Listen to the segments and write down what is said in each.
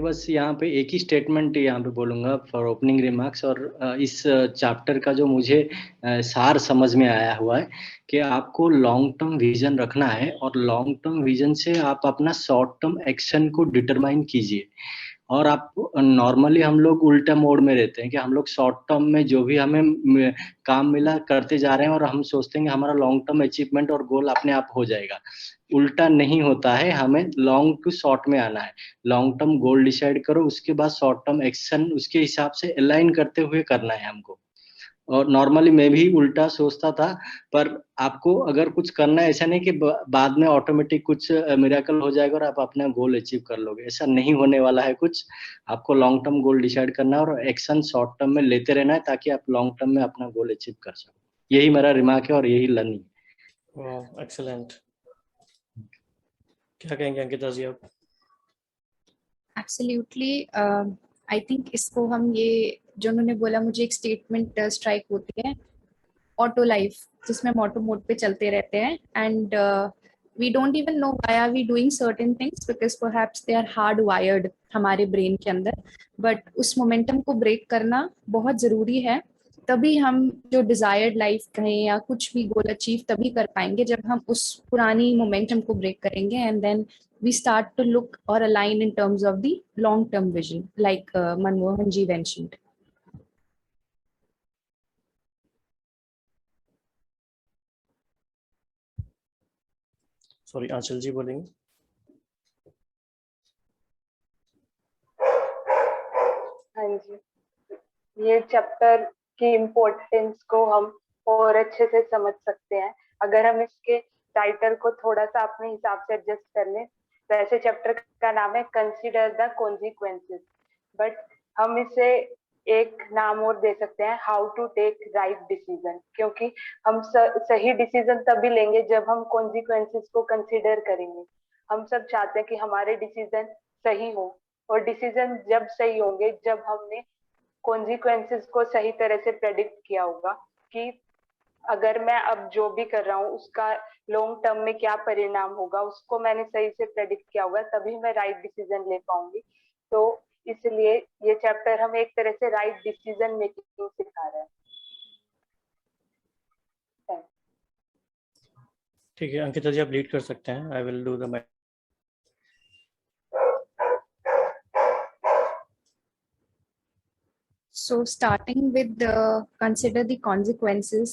बस यहाँ पे एक ही स्टेटमेंट यहाँ पे बोलूँगा फॉर ओपनिंग रिमार्क्स और इस चैप्टर का जो मुझे सार समझ में आया हुआ है कि आपको लॉन्ग टर्म विज़न रखना है और लॉन्ग टर्म विज़न से आप अपना शॉर्ट टर्म एक्शन को डिटरमाइन कीजिए। और आप नॉर्मली हम लोग उल्टा मोड में रहते हैं कि हम लोग शॉर्ट टर्म में जो भी हमें काम मिला करते जा रहे हैं और हम सोचते हैं कि हमारा लॉन्ग टर्म अचीवमेंट और गोल अपने आप हो जाएगा। उल्टा नहीं होता है, हमें लॉन्ग टू शॉर्ट में आना है। लॉन्ग टर्म गोल डिसाइड करो, उसके बाद शॉर्ट टर्म एक्शन उसके हिसाब से अलाइन करते हुए करना है हमको। और नॉर्मली मैं भी उल्टा सोचता था, पर आपको अगर कुछ करना है, ऐसा नहीं कि बाद में ऑटोमेटिक कुछ मिरेकल हो जाएगा और आप अपना गोल अचीव कर लोगे, ऐसा नहीं होने वाला है कुछ। आपको लॉन्ग टर्म गोल डिसाइड करना है और एक्शन शॉर्ट टर्म में लेते रहना है ताकि आप लॉन्ग टर्म में अपना गोल अचीव कर सको। यही मेरा रिमार्क है और यही लर्निंग। वाह, एक्सीलेंट। क्या कहेंगे अंकिता जी आप? एब्सोल्युटली, आई थिंक इसको हम ये जो उन्होंने बोला, मुझे एक स्टेटमेंट स्ट्राइक होती है, ऑटो लाइफ, जिसमें हम ऑटो मोड पे चलते रहते हैं and we don't even know why are we doing certain things because perhaps they are hard wired हमारे ब्रेन के अंदर, बट उस मोमेंटम को ब्रेक करना बहुत ज़रूरी है। तभी हम जो डिजायर्ड लाइफ कहें या कुछ भी गोल अचीव तभी कर पाएंगे जब हम उस पुरानी मोमेंटम को ब्रेक करेंगे and then we start to look or align in terms of the long term vision like Manmohan ji mentioned. Sorry, Aanchal ji बोलेंगे। हाँ जी, ये चैप्टर की इम्पोर्टेंस को हम और अच्छे से समझ सकते हैं अगर हम इसके टाइटल को थोड़ा सा अपने हिसाब से एडजस्ट कर लें। वैसे चैप्टर का नाम है कंसीडर द कॉन्सिक्वेंसेस, बट हम इसे एक नाम और दे सकते हैं, how to take right decision, क्योंकि हम सही डिसीजन तभी लेंगे जब हम कॉन्सिक्वेंसेस को कंसीडर करेंगे। हम सब चाहते हैं कि हमारे डिसीजन सही हो, और डिसीजन जब सही होंगे जब हमने कॉन्सिक्वेंसेस को सही तरह से प्रेडिक्ट किया होगा कि अगर मैं अब जो भी कर रहा हूँ उसका लॉन्ग टर्म में क्या परिणाम होगा, उसको मैंने सही से प्रेडिक्ट किया होगा, तभी मैं राइट डिसीजन ले पाऊंगी। तो इसलिए ये चैप्टर हमें एक तरह से राइट डिसीजन मेकिंग सिखा रहा है। ठीक है अंकिता जी, आप लीड कर सकते हैं। I will do the So starting with consider the consequences,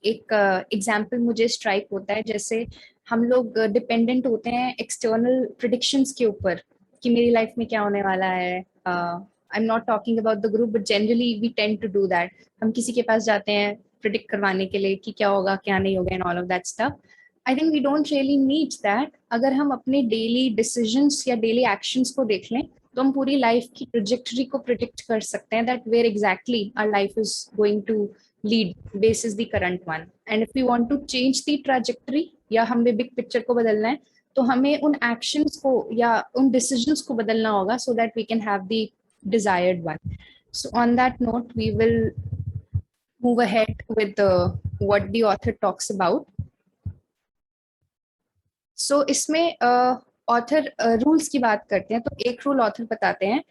एक एग्जाम्पल मुझे स्ट्राइक होता है, जैसे हम लोग डिपेंडेंट होते हैं एक्सटर्नल प्रिडिक्शंस के ऊपर कि मेरी लाइफ में क्या होने वाला है। I am not talking about the group, but generally we tend to do that. हम किसी के पास जाते हैं प्रिडिक्ट करवाने के लिए कि क्या होगा क्या नहीं होगा and all of that stuff. I think we don't really need that. अगर हम अपने डेली डिसीजंस या डेली एक्शंस को देख लें तो हम पूरी लाइफ की ट्रेजेक्टरी को प्रिडिक्ट कर सकते हैं, that where exactly our life is going to lead basis the current one. And if we want to change the trajectory या हमें बिग पिक्चर को बदलना है, तो हमें उन एक्शंस को या उन डिसीजंस को बदलना होगा so that we can have the desired one. So on that note, we will move ahead with what the author talks about. So इसमें ऑथर रूल्स की बात करते हैं, तो एक रूल ऑथर बताते हैं,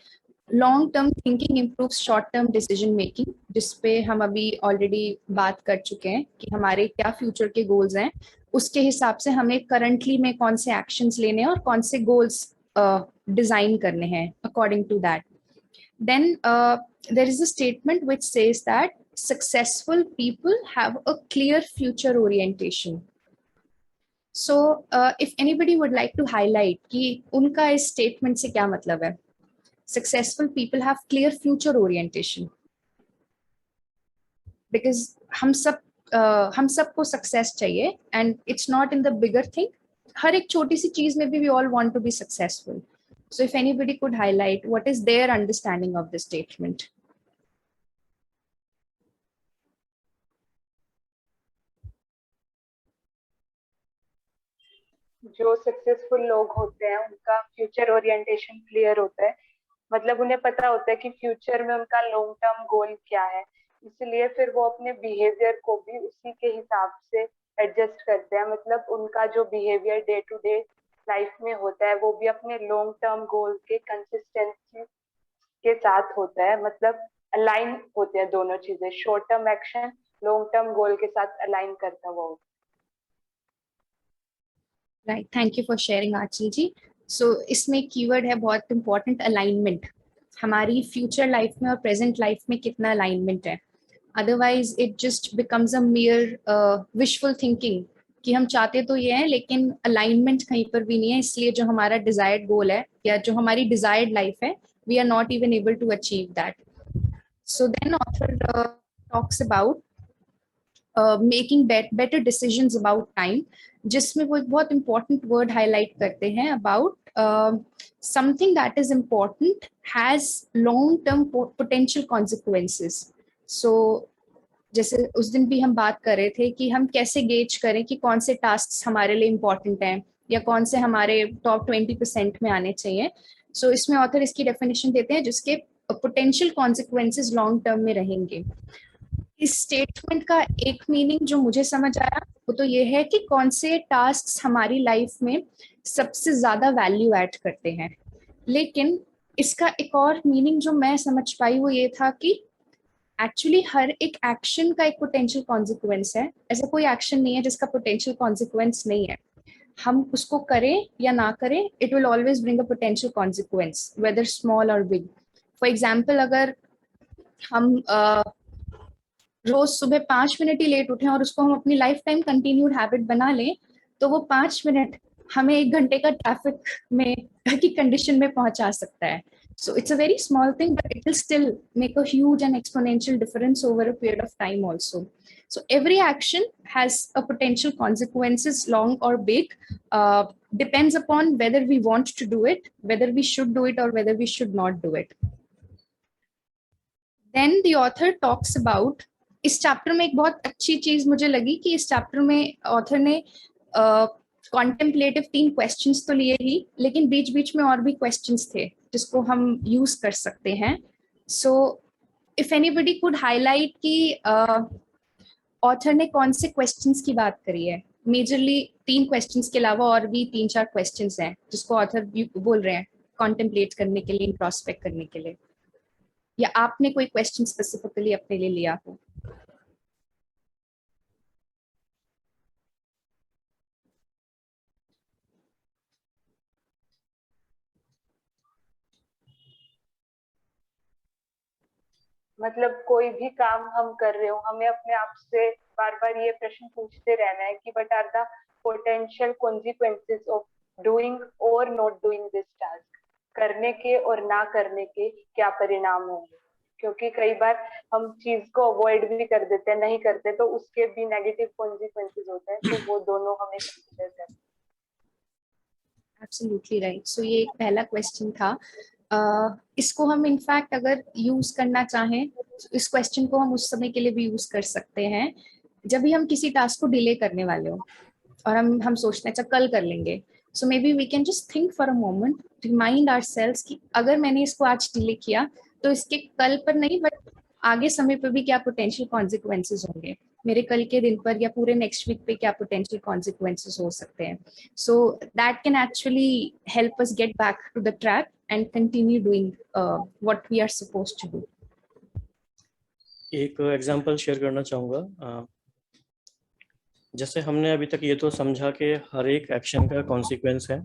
long term thinking improves short term decision making, जिसपे हम अभी ऑलरेडी बात कर चुके हैं कि हमारे क्या फ्यूचर के गोल्स हैं, उसके हिसाब से हमें करंटली में कौन से एक्शंस लेने हैं और कौन से गोल्स डिजाइन करने हैं according to that. Then there is a statement which says that successful people have a clear future orientation. So if anybody would like to highlight कि उनका इस स्टेटमेंट से क्या मतलब है, successful people have clear future orientation, because हम सबको success चाहिए and it's not in the bigger thing, हर एक छोटी सी चीज में भी we all want to be successful. So if anybody could highlight what is their understanding of this statement. जो successful लोग होते हैं उनका फ्यूचर ओरिएंटेशन क्लियर होता है, मतलब उन्हें पता होता है कि फ्यूचर में उनका लॉन्ग टर्म गोल क्या है, इसलिए फिर वो अपने बिहेवियर को भी उसी के हिसाब से एडजस्ट करते हैं। मतलब उनका जो behaviour day to day life में होता है वो भी अपने लॉन्ग टर्म गोल के कंसिस्टेंसी के साथ होता है, मतलब अलाइन होते हैं दोनों चीजें, short term action long term goal के साथ अलाइन करता हुआ होता है। Right, thank you for sharing Aanchal ji. So इसमें कीवर्ड है बहुत इंपॉर्टेंट, अलाइनमेंट। हमारी फ्यूचर लाइफ में और प्रेजेंट लाइफ में कितना अलाइनमेंट है। Otherwise it just becomes a mere wishful thinking कि हम चाहते तो ये हैं लेकिन अलाइनमेंट कहीं पर भी नहीं है, इसलिए जो हमारा डिजायर्ड गोल है या जो हमारी डिजायर्ड लाइफ है, we are not even able to achieve that. So then author talks about making better decisions about time, जिसमें वो एक बहुत इंपॉर्टेंट वर्ड हाईलाइट करते हैं about something that is important has long term potential consequences. So जैसे उस दिन भी हम बात कर रहे थे कि हम कैसे गेज करें कि कौन से टास्क हमारे लिए इम्पोर्टेंट हैं या कौन से हमारे टॉप 20% में आने चाहिए। सो इसमें ऑथर इसकी डेफिनेशन देते हैं जिसके पोटेंशियल कॉन्सिक्वेंसेस लॉन्ग टर्म में रहेंगे। इस स्टेटमेंट का एक मीनिंग जो मुझे समझ आया वो तो ये है कि कौन से टास्क हमारी लाइफ में सबसे ज्यादा वैल्यू ऐड करते हैं। लेकिन इसका एक और मीनिंग जो मैं समझ पाई वो ये था कि एक्चुअली हर एक एक्शन का एक पोटेंशियल कॉन्सिक्वेंस है। ऐसा कोई एक्शन नहीं है जिसका पोटेंशियल कॉन्सिक्वेंस नहीं है। हम उसको करें या ना करें, it will always bring a potential consequence whether small और बिग। फॉर एग्जाम्पल, अगर हम रोज सुबह 5 मिनट ही लेट उठें और उसको हम अपनी लाइफ टाइम कंटिन्यूड हैबिट बना लें, तो वो 5 मिनट हमें 1 घंटे का ट्रैफिक में की कंडीशन में पहुंचा सकता है। So it's a very small thing, but it will still make a huge and exponential difference over a period of time also. So every action has a potential consequences, long or big, depends upon whether we want to do it, whether we should do it, or whether we should not do it. Then the author talks about, इस chapter में एक बहुत अच्छी चीज मुझे लगी कि इस चैप्टर में ऑथर ने कॉन्टेम्पलेटिव 3 क्वेश्चंस तो लिए ही, लेकिन बीच बीच में और भी क्वेश्चंस थे जिसको हम यूज कर सकते हैं। So if anybody could highlight कि ऑथर ने कौन से क्वेश्चंस की बात करी है। मेजरली 3 क्वेश्चंस के अलावा और भी 3-4 क्वेश्चंस हैं जिसको ऑथर बोल रहे हैं कॉन्टेम्पलेट करने के लिए, इंट्रोस्पेक्ट करने के लिए। या आपने कोई क्वेश्चन स्पेसिफिकली अपने लिए लिया हो? मतलब कोई भी काम हम कर रहे हो, हमें अपने आप से बार बार ये प्रश्न पूछते रहना है कि what are the potential consequences of doing और नॉट डूइंग दिस टास्क। करने के और ना करने के क्या परिणाम होंगे, क्योंकि कई बार हम चीज को अवॉइड भी कर देते हैं, नहीं करते, तो उसके भी नेगेटिव कॉन्सिक्वेंसेस होते हैं। तो वो दोनों हमें कंसीडर करना। Absolutely right. सो ये एक पहला क्वेश्चन था। इसको हम इनफैक्ट अगर यूज करना चाहें, इस क्वेश्चन को हम उस समय के लिए भी यूज कर सकते हैं जब भी हम किसी टास्क को डिले करने वाले हो और हम सोचते हैं अच्छा कल कर लेंगे। So maybe we can just think for a moment, remind ourselves कि अगर मैंने इसको आज डिले किया तो इसके कल पर नहीं बट आगे समय पर भी क्या पोटेंशियल कॉन्सिक्वेंसेस होंगे, मेरे कल के दिन पर या पूरे नेक्स्ट वीक पे क्या पोटेंशियल कॉन्सिक्वेंसेस हो सकते हैं। So that can actually help us get back to the track and continue doing what we are supposed to do. एक एग्जांपल शेयर करना चाहूँगा। जैसे हमने अभी तक ये तो समझा कि हर एक एक्शन का कॉन्सिक्वेंस है।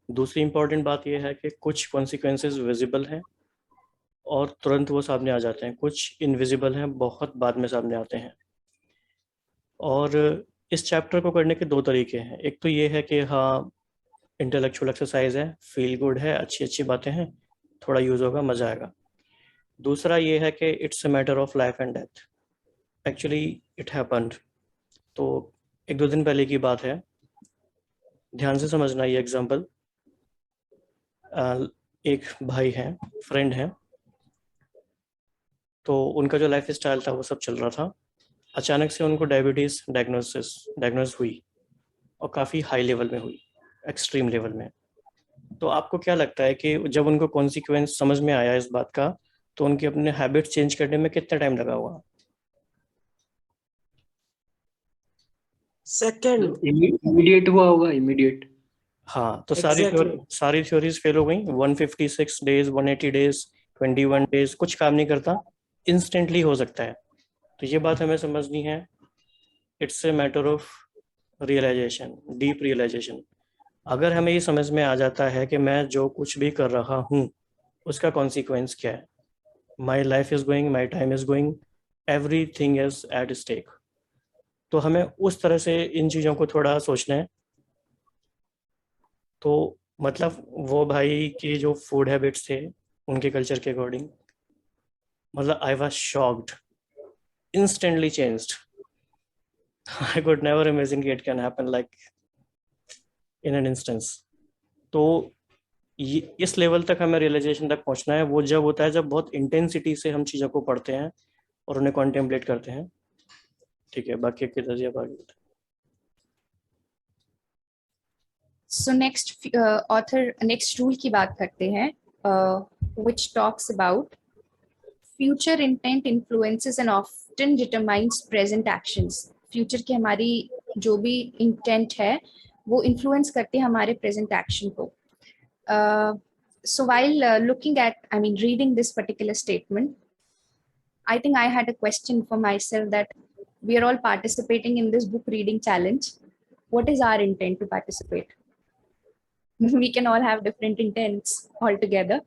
दूसरी इम्पॉर्टेंट बात यह है कि कुछ कॉन्सिक्वेंसेस विजिबल हैं और तुरंत वो सामने आ जाते हैं, कुछ इनविजिबल हैं, बहुत बाद में सामने आते हैं। और इस चैप्टर को करने के 2 तरीके हैं। एक तो ये है कि हाँ इंटेलेक्चुअल एक्सरसाइज है, फील गुड है, अच्छी अच्छी बातें हैं, थोड़ा यूज होगा, मजा आएगा। दूसरा ये है कि it's a matter of life and death, actually it happened. तो 1-2 दिन पहले की बात है, ध्यान से समझना ये एग्जांपल। एक भाई हैं, फ्रेंड हैं, तो उनका जो लाइफ स्टाइल था वो सब चल रहा था। अचानक से उनको डायबिटीज़ डायग्नोस हुई और काफ़ी हाई लेवल में हुई, एक्सट्रीम लेवल में। तो आपको क्या लगता है कि जब उनको कॉन्सिक्वेंस समझ में आया इस बात का, तो उनके अपने हैबिट चेंज करने में कितना टाइम लगा होगा? सेकंड। इमीडिएट हुआ होगा, इमीडिएट। हाँ, तो Exactly. सारी थ्योरीज फेल हो गई। 156 डेज, 180 डेज, 21 डेज, कुछ काम नहीं करता, इंस्टेंटली हो सकता है। तो ये बात हमें समझनी है। It's a matter of realisation, deep realisation. अगर हमें ये समझ में आ जाता है कि मैं जो कुछ भी कर रहा हूँ उसका कॉन्सिक्वेंस क्या है, my life is going, my time is going, everything is at stake, तो हमें उस तरह से इन चीज़ों को थोड़ा सोचना है। तो मतलब वो भाई की जो फूड हैबिट्स थे उनके कल्चर के अकॉर्डिंग, मतलब I was shocked, instantly changed. I could never imagine it can happen like in an instance. तो इस लेवल तक हमें रियलाइजेशन तक पहुंचना है। वो जब होता है जब बहुत इंटेंसिटी से हम चीज़ों को पढ़ते हैं और उन्हें कॉन्टेम्पलेट करते हैं। ठीक है, बाकी के तजर्बा आगे। So next next rule की बात करते हैं, which talks about future intent influences and often determines present actions. Future की हमारी जो भी intent है वो influence करती है हमारे present action को. So while reading this particular statement, I think I had a question for myself that we are all participating in this book reading challenge. What is our intent to participate? We can all have different intents altogether.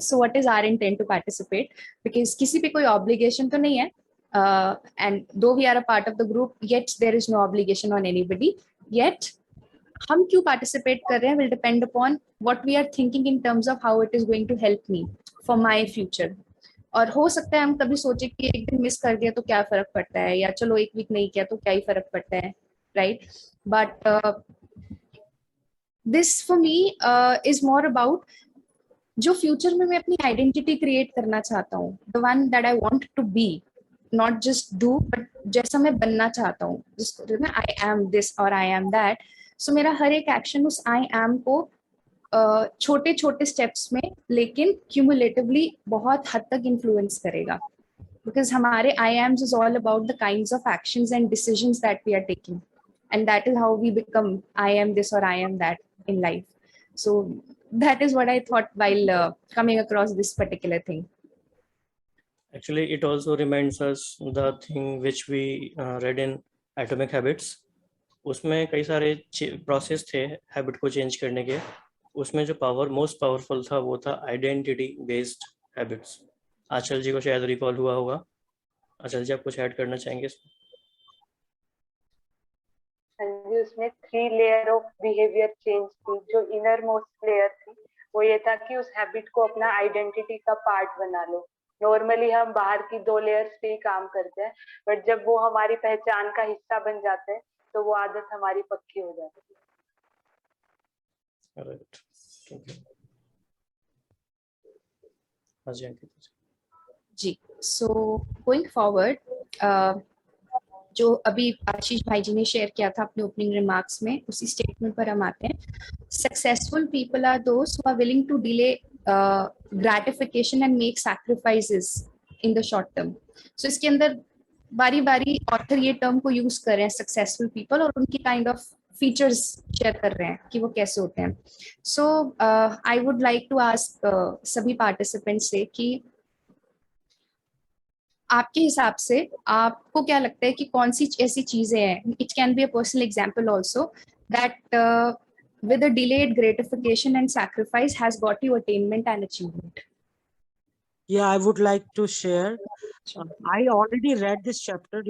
So what is our intent to participate? Because किसी पे कोई obligation तो नहीं है, and though we are a part of the group, yet there is no obligation on anybody. Yet हम क्यों participate कर रहे हैं will depend upon what we are thinking in terms of how it is going to help me for my future. और हो सकता है हम कभी सोचे कि एक दिन मिस कर दिया तो क्या फर्क पड़ता है, या चलो एक वीक नहीं किया तो क्या ही फर्क पड़ता है, right? But this for me is more about जो फ्यूचर में मैं अपनी आइडेंटिटी क्रिएट करना चाहता हूँ, the one that I want to be, not just do, but जैसा मैं बनना चाहता हूँ, जिसको मैं I am this और I am that. So मेरा हर एक एक्शन उस I am को छोटे छोटे स्टेप्स में लेकिन क्यूमुलेटिवली बहुत हद तक इन्फ्लुएंस करेगा, because हमारे I ams is all about the kinds of actions and decisions that we are taking, and that is how we become I am this or I am that in life. So that is what I thought while coming across this particular thing. Actually, it also reminds us the thing which we read in Atomic Habits. उसमें कई सारे process थे habit को change करने के। उसमें जो most powerful था वो था आइडेंटिटी बेस्ड हैबिट्स। आंचल जी को शायद रिकॉल हुआ होगा। आंचल जी, आप कुछ ऐड करना चाहेंगे इसमें? उसमें 3 लेयर ऑफ बिहेवियर चेंज थी। जो इनर मोस्ट लेयर थी वो ये था कि उस हैबिट को अपना आइडेंटिटी का पार्ट बना लो। नॉर्मली हम बाहर की 2 लेयर्स पे ही काम करते हैं, बट जब वो हमारी पहचान का हिस्सा बन जाते हैं तो वो आदत हमारी पक्की हो जाती है। राइट, जी, सो गोइंग फॉरवर्ड, जो अभी आशीष भाई जी ने शेयर किया था अपने ओपनिंग रिमार्क्स में, उसी स्टेटमेंट पर हम आते हैं। Successful people are those who are willing to delay gratification and make sacrifices in the short term. So इसके अंदर बारी बारी ऑथर ये टर्म को यूज कर रहे हैं, सक्सेसफुल पीपल, और उनकी काइंड ऑफ फीचर्स शेयर कर रहे हैं कि वो कैसे होते हैं। So I would like to ask सभी पार्टिसिपेंट्स से कि आपके हिसाब से आपको क्या लगता है कि कौन सी ऐसी चीजें हैं, it can be a personal example also, that with a delayed gratification and sacrifice has got you attainment and achievement? Yeah, I would like to share. I already read this chapter,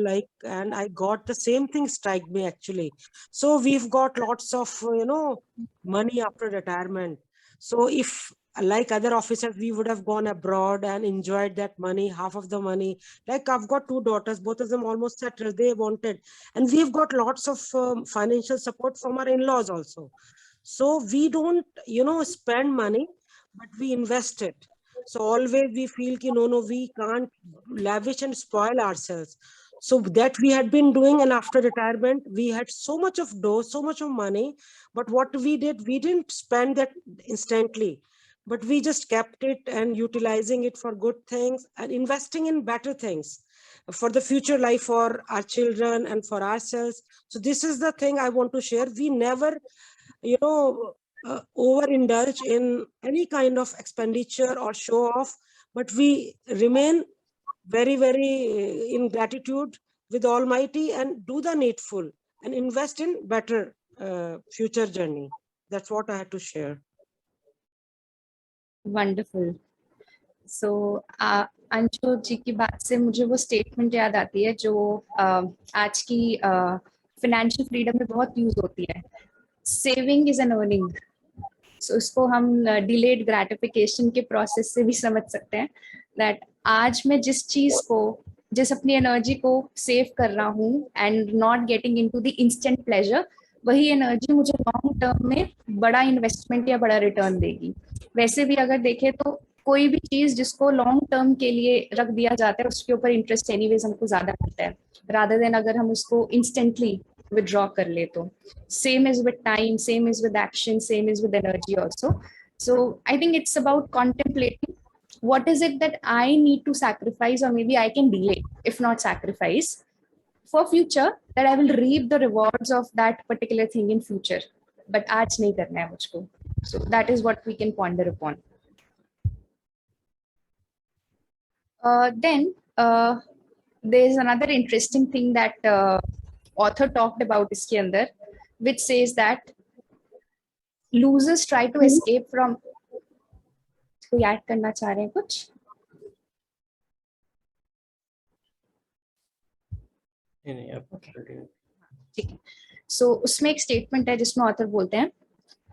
and I got the same thing strike me actually. So we've got lots of, money after retirement. So if like other officers, we would have gone abroad and enjoyed that money, half of the money. Like I've got 2 daughters, both of them almost settled, they wanted. And we've got lots of financial support from our in-laws also. So we don't, spend money, but we invest it. So always we feel ki no, we can't lavish and spoil ourselves. So that we had been doing, and after retirement, we had so much of dough, so much of money. But what we did, we didn't spend that instantly, but we just kept it and utilizing it for good things and investing in better things for the future life for our children and for ourselves. So this is the thing I want to share. We never overindulge in any kind of expenditure or show off, but we remain very, very in gratitude with Almighty and do the needful and invest in better future journey. That's what I had to share. Wonderful. So Anshu ji की बात से मुझे वो statement याद आती है जो आज की फाइनेंशियल फ्रीडम में बहुत यूज होती है, सेविंग इज एन अर्निंग. सो इसको हम डिलेड ग्रेटिफिकेशन के प्रोसेस से भी समझ सकते हैं दैट आज मैं जिस अपनी एनर्जी को सेव कर रहा हूँ and not getting into the instant pleasure, वही एनर्जी मुझे लॉन्ग टर्म में बड़ा इन्वेस्टमेंट या बड़ा रिटर्न देगी. वैसे भी अगर देखें तो कोई भी चीज जिसको लॉन्ग टर्म के लिए रख दिया जाता है उसके ऊपर इंटरेस्ट एनीवेज हमको ज्यादा मिलता है रादर देन अगर हम उसको इंस्टेंटली withdraw कर ले तो. Same is with time, same is with action, same is with energy also. So I think it's about contemplating what is it that I need to sacrifice or maybe I can delay, if not sacrifice, for future that I will reap the rewards of that particular thing in future. But आज नहीं करना है मुझको. So that is what we can ponder upon. Then there is another interesting thing that author talked about इसके अंदर, which says that losers try to escape from. कोई add करना चाह रहे हैं कुछ? नहीं आप ठीक है. So उसमें एक स्टेटमेंट है जिसमें ऑथर बोलते हैं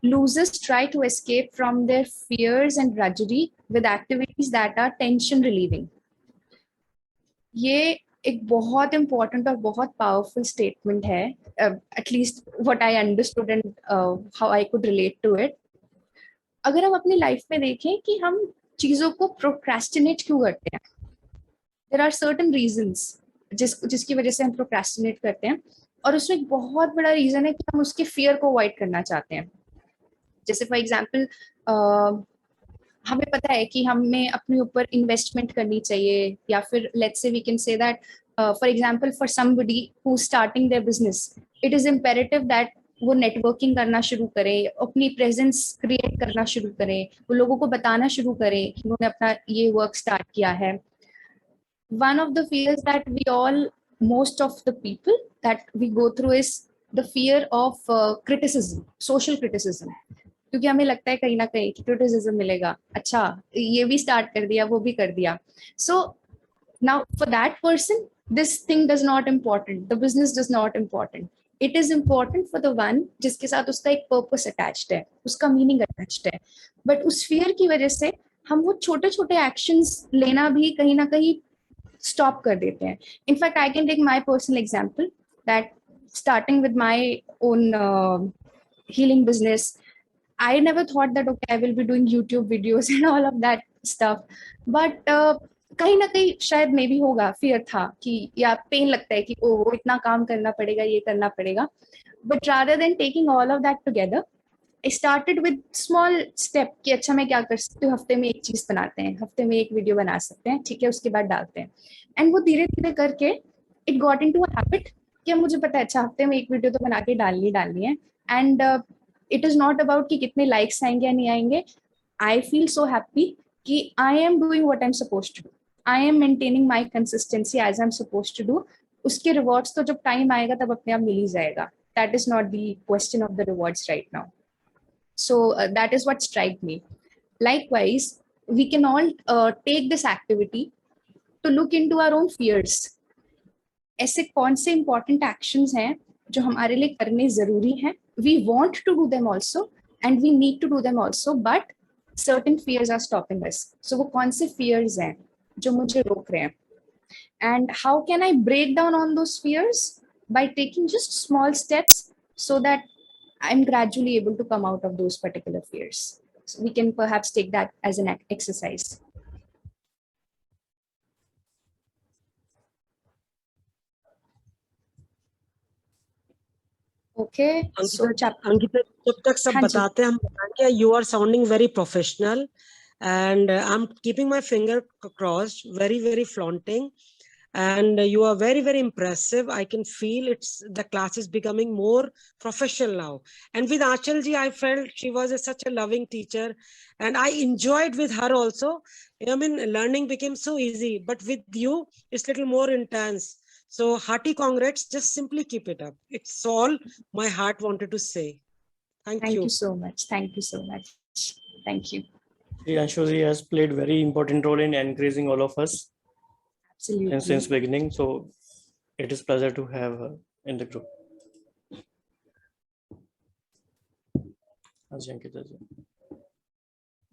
losers try to escape from their fears and drudgery with activities that are tension relieving. ये एक बहुत इंपॉर्टेंट और बहुत पावरफुल स्टेटमेंट है, at least what I understood and how I could relate to it. अगर हम अपनी लाइफ में देखें कि हम चीजों को प्रोक्रेस्टिनेट क्यों करते हैं, देयर आर सर्टेन रीजंस जिसकी वजह से हम प्रोक्रेस्टिनेट करते हैं, और उसमें एक बहुत बड़ा रीजन है कि हम उसके फियर को अवॉइड करना चाहते हैं. जैसे फॉर एग्जाम्पल हमें पता है कि हमें अपने ऊपर इन्वेस्टमेंट करनी चाहिए, या फिर let's say we can say that for example for somebody who starting their business, it is imperative that वो नेटवर्किंग करना शुरू करें, अपनी प्रेजेंस क्रिएट करना शुरू करें, वो लोगों को बताना शुरू करें कि उन्होंने अपना ये वर्क स्टार्ट किया है. One of the fears that we all, most of the people that we go through is the fear of criticism, social criticism. क्योंकि हमें लगता है कहीं ना कहीं कि क्रिटिसिज्म मिलेगा, अच्छा ये भी स्टार्ट कर दिया वो भी कर दिया. So now for that person this thing does not important, the business does not important. It is important for the one जिसके साथ उसका एक पर्पस अटैच्ड है, उसका मीनिंग अटैच्ड है. बट उस फियर की वजह से हम वो छोटे छोटे एक्शंस लेना भी कहीं ना कहीं स्टॉप कर देते हैं. In fact I can take my personal example that starting with my own healing business, I never thought that okay I will be doing YouTube videos and all of that stuff, but कहीं ना कहीं शायद मे भी होगा, fear था कि या pen लगता है कि ओ इतना काम करना पड़ेगा, ये करना पड़ेगा. But rather than taking all of that together, I started with small step कि अच्छा मैं क्या कर सकती हूँ, हफ्ते में एक चीज बनाते हैं, हफ्ते में एक वीडियो बना सकते हैं, ठीक है, उसके बाद डालते हैं. एंड वो धीरे धीरे करके it got into a habit कि अब मुझे पता है अच्छा हफ्ते में एक वीडियो तो बना के डालनी है. And it is not about कि कितने लाइक्स आएंगे या नहीं आएंगे. आई फील सो हैप्पी कि I am doing what I am supposed to do, I am maintaining my consistency as I am supposed to do. उसके रिवॉर्ड्स तो जब टाइम आएगा तब अपने आप मिल ही जाएगा. That is not the question of the rewards right now. So that is what struck me. Likewise, we can all take this activity to look into our own fears. ऐसे कौन से important actions हैं जो हमारे लिए करने जरूरी हैं? We want to do them also and we need to do them also, but certain fears are stopping us. So वो कौन से fears हैं जो मुझे रोक रहे हैं? And how can I break down on those fears? By taking just small steps so that I'm gradually able to come out of those particular fears. So we can perhaps take that as an exercise. Okay. So Ankita, जब तक सब बताते हैं हम बताएंगे. You are sounding very professional, and I'm keeping my finger crossed, very very flaunting. and you are very, very impressive. I can feel the class is becoming more professional now. And with Achal ji, I felt she was such a loving teacher, and I enjoyed with her also. I mean, learning became so easy, but with you, it's a little more intense. So hearty congrats, just simply keep it up. It's all my heart wanted to say. Thank you. Thank you so much. Thank you so much. Thank you. Anshu ji has played very important role in encouraging all of us. Absolutely. And since beginning, so it is pleasure to have her in the group.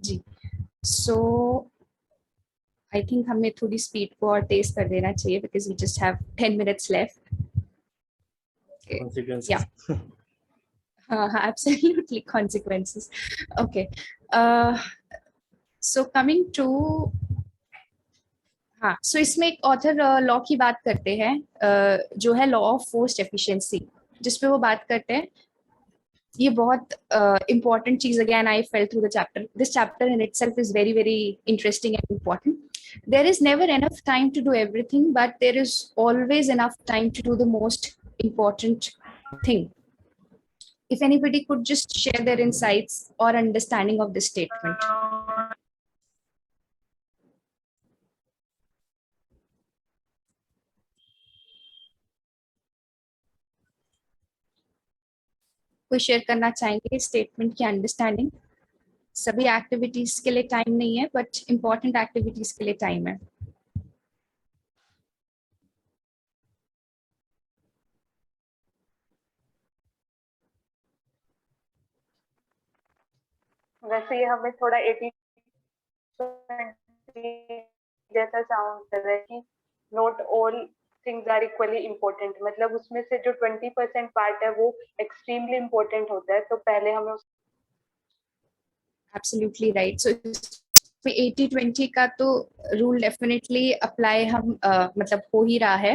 Ji, so I think हमें थोड़ी speed को और तेज कर देना चाहिए because we just have 10 minutes left. Okay. Consequences. Yeah. Absolutely, consequences. Okay. So coming to हाँ, so इसमें एक ऑथर लॉ की बात करते हैं जो है लॉ ऑफ फोर्स्ड एफिशिएंसी, जिसपे वो बात करते हैं. ये बहुत important चीज again I fell through the chapter. This chapter in itself is very, very interesting and important. There is never enough time to do everything, but there is always enough time to do the most important thing. If anybody could just share their insights or understanding of this statement. कोई share करना चाहेंगे statement की understanding? सभी activities के लिए time नहीं है, but important activities के लिए टाइम है. वैसे ये हमें थोड़ा 80 जैसा साउंड कर रहा है कि not all things are equally important, मतलब उसमें से जो 20% पार्ट है वो एक्सट्रीमली इम्पोर्टेंट होता है, तो पहले हमें एब्सोल्युटली राइट. सो 80-20 का तो रूल डेफिनेटली अप्लाई हम मतलब हो ही रहा है.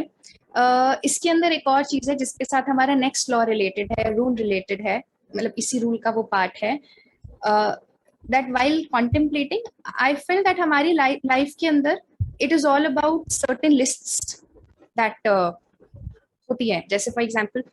इसके अंदर एक और चीज है जिसके साथ हमारा नेक्स्ट लॉ रिलेटेड है, रूल रिलेटेड है, मतलब इसी रूल का वो पार्ट है. That while contemplating, I felt that हमारी लाइफ के अंदर it is all about certain lists that होती है. जैसे for example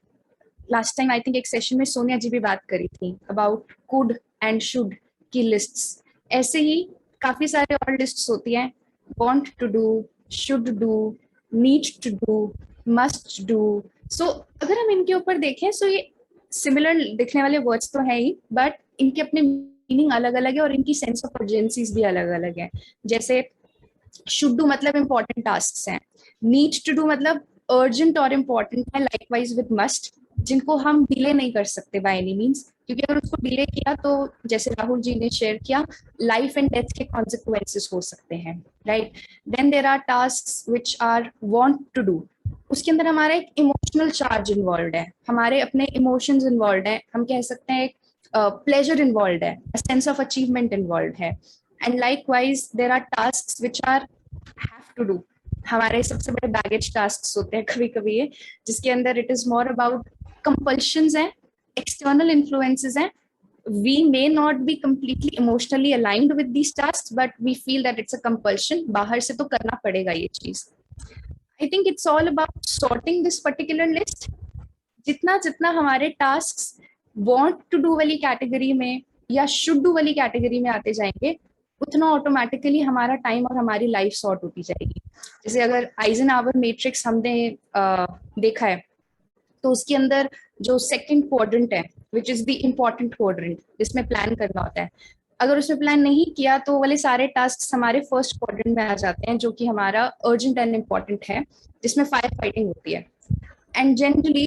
last time I think एक सेशन में सोनिया जी भी बात करी थी अबाउट कुड एंड शुड की लिस्ट्स. ऐसे ही काफी सारे और लिस्ट्स होती हैं, want to do, should do, need to do, must do. So अगर हम इनके ऊपर देखें सो ये सिमिलर दिखने वाले वर्ड्स तो है ही, बट इनके अपने मीनिंग अलग अलग है और इनकी सेंस ऑफ अर्जेंसीज भी अलग अलग है. जैसे शुड डू मतलब इम्पोर्टेंट टास्क हैं, नीड टू डू मतलब अर्जेंट और इम्पोर्टेंट है, लाइकवाइज विद मस्ट जिनको हम डिले नहीं कर सकते बाय एनी मींस, क्योंकि अगर उसको डिले किया तो जैसे राहुल जी ने शेयर किया लाइफ एंड डेथ के कॉन्सिक्वेंसेस हो सकते हैं, right. Then there are tasks which are want to do. उसके अंदर हमारा एक इमोशनल चार्ज इन्वॉल्व है, हमारे अपने इमोशंस इन्वॉल्व है, हम कह सकते हैं एक प्लेजर इन्वॉल्व है, सेंस ऑफ अचीवमेंट इन्वॉल्व है. And likewise there are tasks which are have to do. हमारे सबसे बड़े बैगेज टास्क्स होते हैं कभी कभी ये, जिसके अंदर it is more about compulsions हैं, एक्सटर्नल इन्फ्लुएंसेस हैं. We may not be completely emotionally aligned with these tasks, but we feel that it's a compulsion. बाहर से तो करना पड़ेगा ये चीज. I think it's all about sorting this particular list. जितना जितना हमारे tasks want to do वाली कैटेगरी में या should do वाली कैटेगरी में आते जाएंगे, उतना ऑटोमेटिकली हमारा टाइम और हमारी लाइफ सॉर्ट होती जाएगी. जैसे अगर आइजनहावर मैट्रिक्स हमने देखा है तो उसके अंदर जो सेकंड क्वाड्रेंट है which is the important quadrant जिसमें प्लान करना होता है, अगर उसमें प्लान नहीं किया तो वाले सारे टास्क हमारे फर्स्ट क्वाड्रेंट में आ जाते हैं जो कि हमारा अर्जेंट एंड इम्पोर्टेंट है, जिसमें फायर फाइटिंग होती है. And generally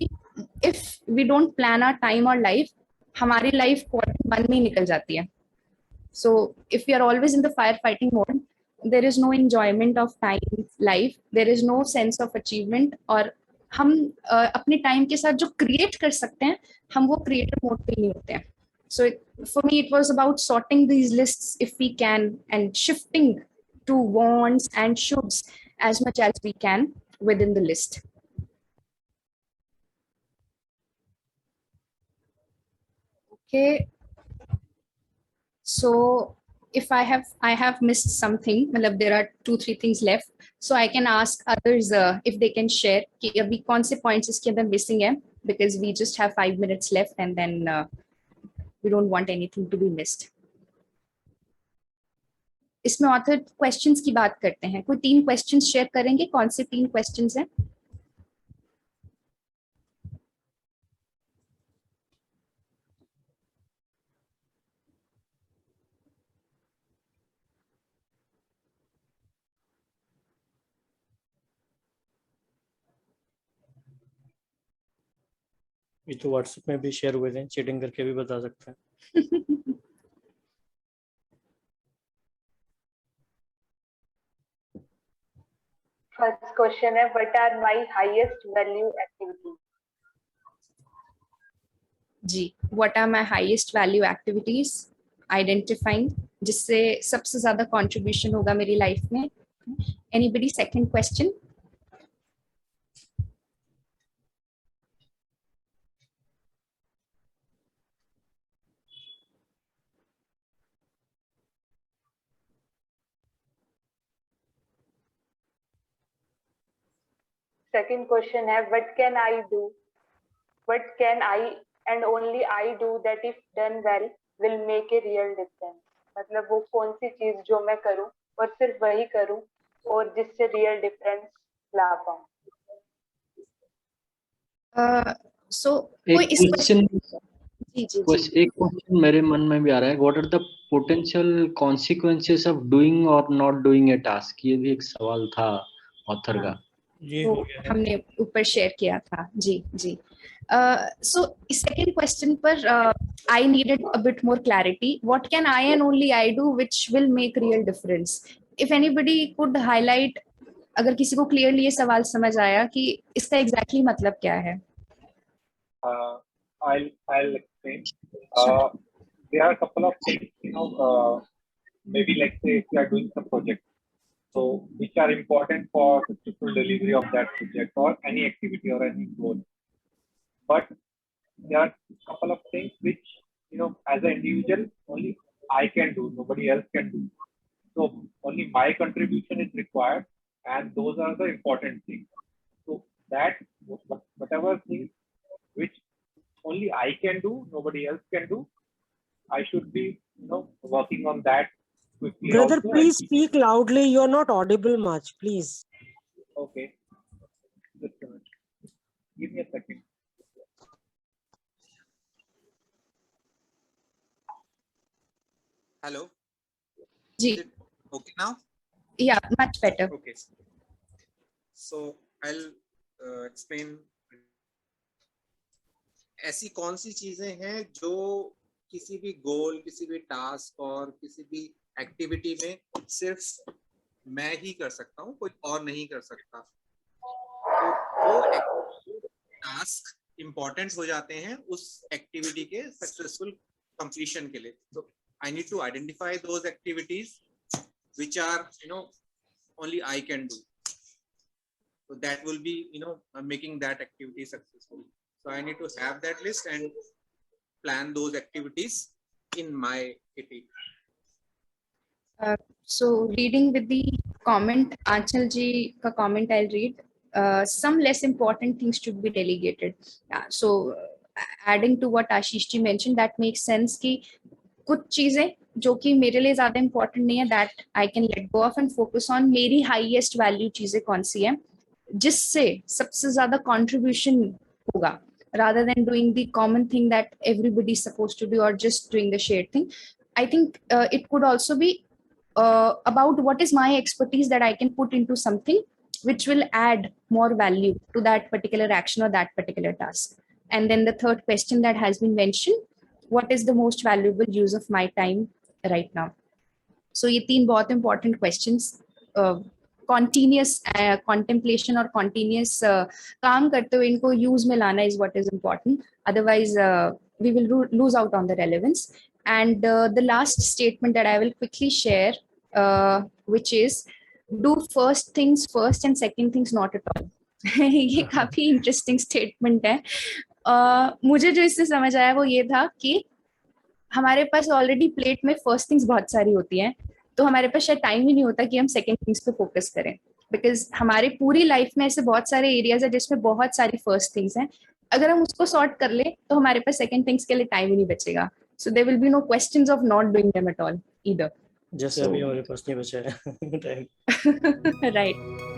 if we don't plan our time और लाइफ, हमारी लाइफ क्वाड्रेंट 1 में निकल जाती है. So if we are always in the firefighting mode, there is no enjoyment of time, life, there is no sense of achievement, और हम अपने time के साथ जो क्रिएट कर सकते हैं हम वो क्रिएटर मोड पे नहीं होते हैं. So for me it was about sorting these lists if we can and shifting to wants and shoulds as much as we can within the list. Okay. So if I have missed something, मतलब there are 2-3 things left, so I can ask others if they can share कि अभी कौन से points इसके अंदर missing है, because we just have 5 minutes left and then we don't want anything to be missed. इसमें author questions की बात करते हैं, कोई 3 क्वेश्चंस शेयर करेंगे, कौन से 3 क्वेश्चंस हैं? ये तो व्हाट्सएप में भी शेयर हुए थे, चीटिंग करके भी बता सकते हैं। फर्स्ट क्वेश्चन है, what are my highest value activities? जी, what are my highest value activities, identifying जिससे सबसे ज्यादा कंट्रीब्यूशन होगा मेरी लाइफ में. Anybody second question? Second question है, what can I do? What can I and only I do that if done well will make a real difference? मतलब वो कौन सी चीज जो मैं करूं और सिर्फ वही करूं और जिससे रियल डिफरेंस ला पाऊं. सो कोई इस क्वेश्चन जी एक क्वेश्चन मेरे मन में भी आ रहा है, what are the potential consequences of doing और नॉट डूइंग ए टास्क? ये भी एक सवाल था ऑथर का. ये हो गया है, हमने ऊपर शेयर किया था. जी जी. So second question पर I needed a bit more clarity. What can I and only I do which will make real difference? If anybody could highlight, अगर किसी को clearly ये सवाल समझ आया कि इसका exactly मतलब क्या है? I'll explain. There are a couple of things, maybe let's say if you are doing some project, so which are important for successful delivery of that project or any activity or any goal. But there are a couple of things which, as an individual, only I can do, nobody else can do. So only my contribution is required, and those are the important things. So that whatever things which only I can do, nobody else can do, I should be, working on that quickly. Brother, also, please speak loudly. You're not audible much, please. Okay. Just a minute. Give me a second. Hello. Ji. Is it okay now? Yeah, much better. Okay. So I'll explain. ऐसी कौन सी चीजें हैं जो किसी भी गोल, किसी भी task और किसी भी एक्टिविटी में सिर्फ मैं ही कर सकता हूँ, कोई और नहीं कर सकता. तो वो टास्क इम्पोर्टेंट हो जाते हैं उस एक्टिविटी के सक्सेसफुल कंप्लीशन के लिए. तो I need to identify those activities which are, only I can do. So that will be, making that activity successful. So I need to have that list and plan those activities in my kitty. So reading with the comment, Aanchal ji ka comment I'll read. Some less important things should be delegated. So adding to what Ashish ji mentioned, that makes sense कि कुछ चीजें जो कि मेरे लिए ज्यादा important नहीं है, that I can let go of and focus on मेरी हाईएस्ट वैल्यू चीजें कौन सी हैं जिससे सबसे ज्यादा कंट्रीब्यूशन होगा, rather than doing the common thing that everybody is supposed to do or just doing the shared thing. I think it could also be about what is my expertise that I can put into something which will add more value to that particular action or that particular task. And then the third question that has been mentioned, what is the most valuable use of my time right now? So ये 3 बहुत important questions. Continuous contemplation और continuous काम करते हुए इनको use में लाना is what is important. Otherwise, we will lose out on the relevance. And the last statement that I will quickly share, which is do first things first and second things not at all. ये काफी interesting statement है. मुझे जो इससे समझ आया वो ये था कि हमारे पास ऑलरेडी प्लेट में फर्स्ट थिंग्स बहुत सारी होती हैं, तो हमारे पास शायद टाइम ही नहीं होता कि हम सेकंड थिंग्स पे फोकस करें, बिकॉज हमारे पूरी लाइफ में ऐसे बहुत सारे एरियाज है जिसमें बहुत सारी फर्स्ट थिंग्स हैं. अगर हम उसको सॉर्ट कर ले तो हमारे पास सेकंड थिंग्स के लिए टाइम ही नहीं बचेगा. So there will be no questions of not doing them at all either. जैसे अभी हमारे पास नहीं बचा है टाइम. राइट.